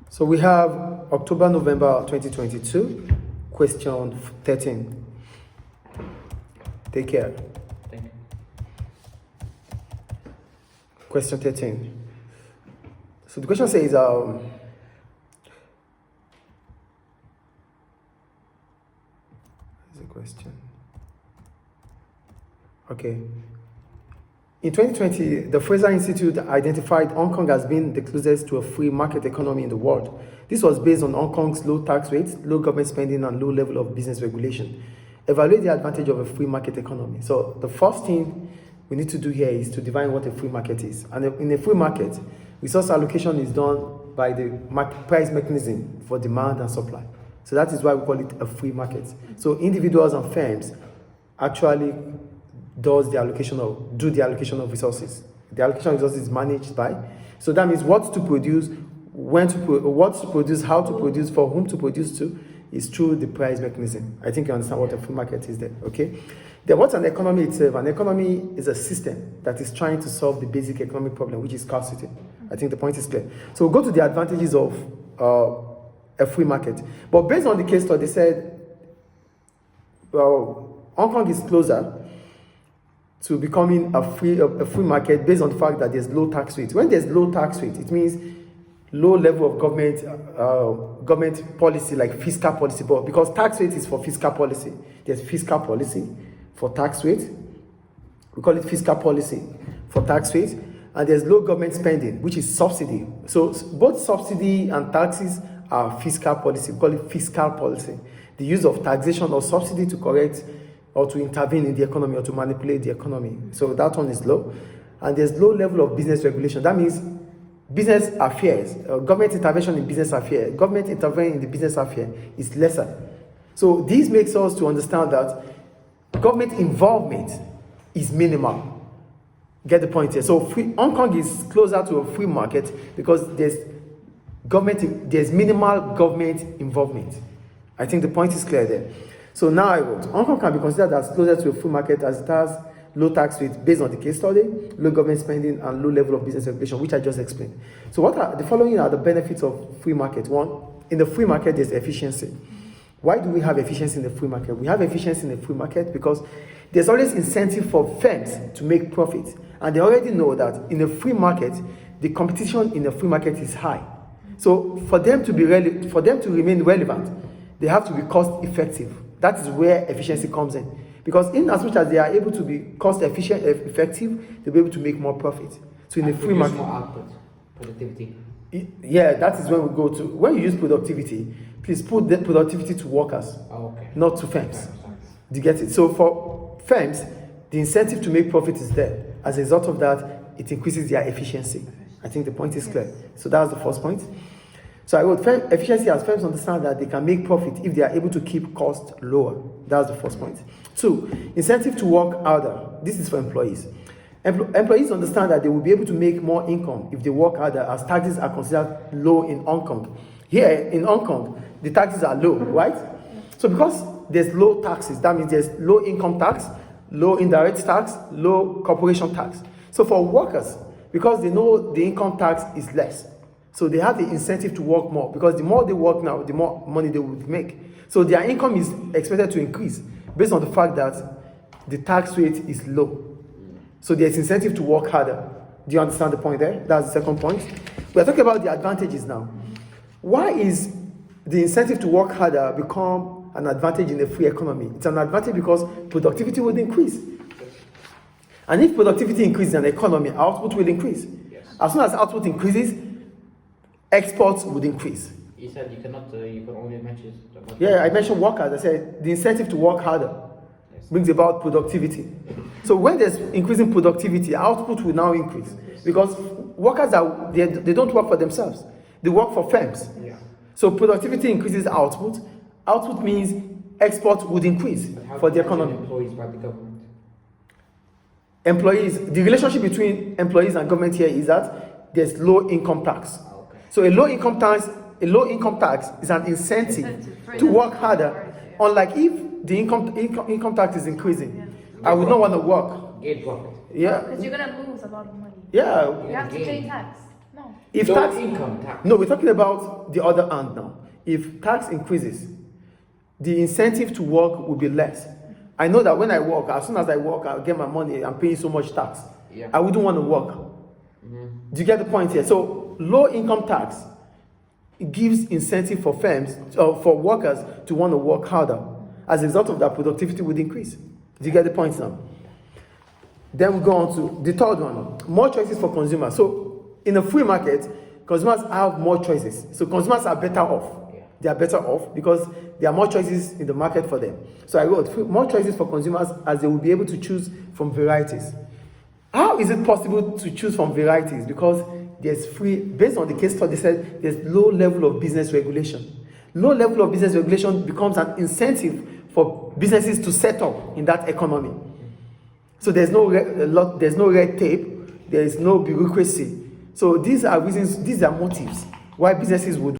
So we have October, November 2022, question 13. Take care. Thank you. Question 13. So the question says, question. Okay. In 2020, the Fraser Institute identified Hong Kong as being the closest to a free market economy in the world. This was based on Hong Kong's low tax rates, low government spending, and low level of business regulation. Evaluate the advantage of a free market economy. So the first thing we need to do here is to define what a free market is. And in a free market, resource allocation is done by the price mechanism for demand and supply. So that is why we call it a free market. So individuals and firms actually do the allocation of resources. The allocation of resources is managed by. So that means what to produce, what to produce, how to produce, for whom to produce to, is through the price mechanism. I think you understand what a free market is there, okay? Then what's an economy itself? An economy is a system that is trying to solve the basic economic problem, which is scarcity. I think the point is clear. So we'll go to the advantages of a free market. But based on the case study, they said, well, Hong Kong is closer to becoming a free market based on the fact that there's low tax rate. When there's low tax rate, it means low level of government policy, like fiscal policy, but because tax rate is for fiscal policy, there's fiscal policy for tax rate. We call it fiscal policy for tax rate. And there's low government spending, which is subsidy. So both subsidy and taxes are fiscal policy. We call it fiscal policy. The use of taxation or subsidy to correct or to intervene in the economy or to manipulate the economy. So that one is low. And there's low level of business regulation. That means business affairs, government intervention in business affairs, government intervening in the business affair is lesser. So this makes us to understand that government involvement is minimal. Get the point here. So Hong Kong is closer to a free market because there's minimal government involvement. I think the point is clear there. So now I wrote, Hong Kong can be considered as closer to a free market as it has low tax rate based on the case study, low government spending, and low level of business regulation, which I just explained. So what are the following are the benefits of free market? One, in the free market, there's efficiency. Why do we have efficiency in the free market? We have efficiency in the free market because there's always incentive for firms to make profit. And they already know that in a free market, the competition in the free market is high. So for them to remain relevant, they have to be cost effective. That is where efficiency comes in. Because in as much as they are able to be cost effective, they'll be able to make more profit. So in the free market, more output, productivity. Yeah, that is when we go to, when you use productivity, please put the productivity to workers, not to firms. Do you get it? So for firms, the incentive to make profit is there. As a result of that, it increases their efficiency. I think the point is clear. So that's the first point. So I wrote efficiency as firms understand that they can make profit if they are able to keep costs lower. That's the first point. 2, incentive to work harder. This is for employees. Employees understand that they will be able to make more income if they work harder, as taxes are considered low in Hong Kong. Here in Hong Kong, the taxes are low, right? So because there's low taxes, that means there's low income tax, low indirect tax, low corporation tax. So for workers, because they know the income tax is less, so they have the incentive to work more, because the more they work now, the more money they will make. So their income is expected to increase based on the fact that the tax rate is low. So there's incentive to work harder. Do you understand the point there? That's the second point. We're talking about the advantages now. Why is the incentive to work harder become an advantage in a free economy? It's an advantage because productivity would increase. And if productivity increases in an economy, output will increase. Yes. As soon as output increases, exports would increase. You said you cannot, you can only mention. Yeah, I mentioned workers. I said the incentive to work harder brings about productivity. So when there's increasing productivity, output will now increase. Because workers they don't work for themselves. They work for firms. Yeah. So productivity increases output. Output means export would increase for the economy. Employees by the government. Employees, the relationship between employees and government here is that there's low income tax. Okay. So a low income tax is an incentive to work harder. Unlike if the income tax is increasing, I would not want to work. Gain profit. Yeah. Because you're gonna lose a lot of money. Yeah. You have to pay tax. No. If Low tax, income tax. no, we're talking about the other hand now. If tax increases, the incentive to work will be less. I know that when I work, as soon as I work, I'll get my money. I'm paying so much tax. Yeah. I wouldn't want to work. Do you get the point here? So low income tax, it gives incentive for firms or for workers to want to work harder. As a result of that, productivity would increase. Do you get the point now? Then we go on to the third one: more choices for consumers. So in a free market, consumers have more choices. So consumers are better off. Yeah. They are better off because there are more choices in the market for them. So I wrote more choices for consumers, as they will be able to choose from varieties. How is it possible to choose from varieties? Because there's free, based on the case study, said there's low level of business regulation. Low level of business regulation becomes an incentive for businesses to set up in that economy. So there's no red tape, there is no bureaucracy. So these are reasons, these are motives why businesses would